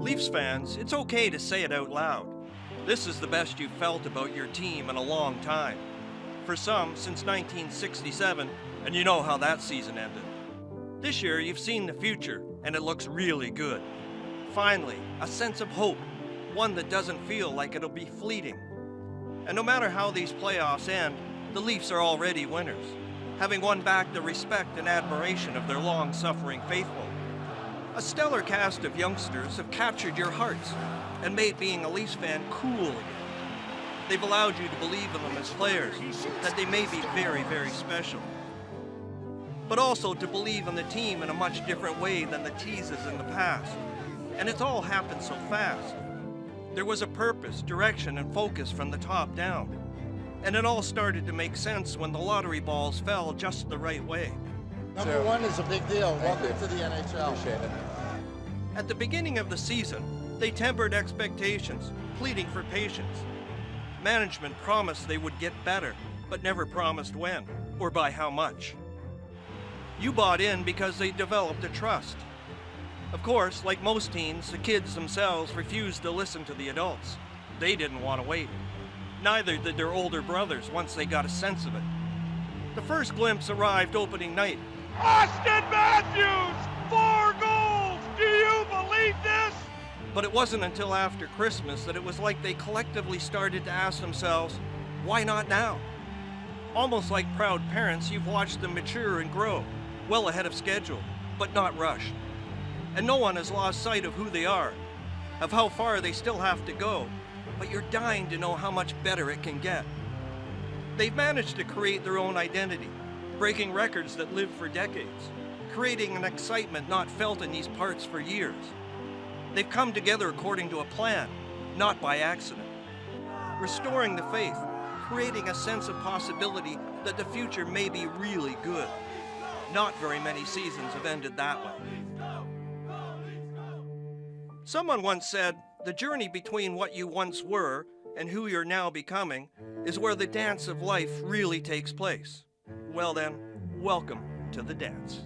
Leafs fans, it's okay to say it out loud. This is the best you've felt about your team in a long time. For some, since 1967, and you know how that season ended. This year, you've seen the future, and it looks really good. Finally, a sense of hope, one that doesn't feel like it'll be fleeting. And no matter how these playoffs end, the Leafs are already winners, having won back the respect and admiration of their long-suffering faithful. A stellar cast of youngsters have captured your hearts and made being a Leafs fan cool again. They've allowed you to believe in them as players, that they may be very, very special. But also to believe in the team in a much different way than the teases in the past. And it's all happened so fast. There was a purpose, direction, and focus from the top down. And it all started to make sense when the lottery balls fell just the right way. Number one is a big deal. Welcome to the NHL. Appreciate it. At the beginning of the season, they tempered expectations, pleading for patience. Management promised they would get better, but never promised when, or by how much. You bought in because they developed a trust. Of course, like most teens, the kids themselves refused to listen to the adults. They didn't want to wait. Neither did their older brothers once they got a sense of it. The first glimpse arrived opening night. Austin Matthews! 4 goals! Do you believe this? But it wasn't until after Christmas that it was like they collectively started to ask themselves, why not now? Almost like proud parents, you've watched them mature and grow, well ahead of schedule, but not rushed. And no one has lost sight of who they are, of how far they still have to go, but you're dying to know how much better it can get. They've managed to create their own identity, breaking records that live for decades, creating an excitement not felt in these parts for years. They've come together according to a plan, not by accident. Restoring the faith, creating a sense of possibility that the future may be really good. Not very many seasons have ended that way. Someone once said, the journey between what you once were and who you're now becoming is where the dance of life really takes place. Well then, welcome to the dance.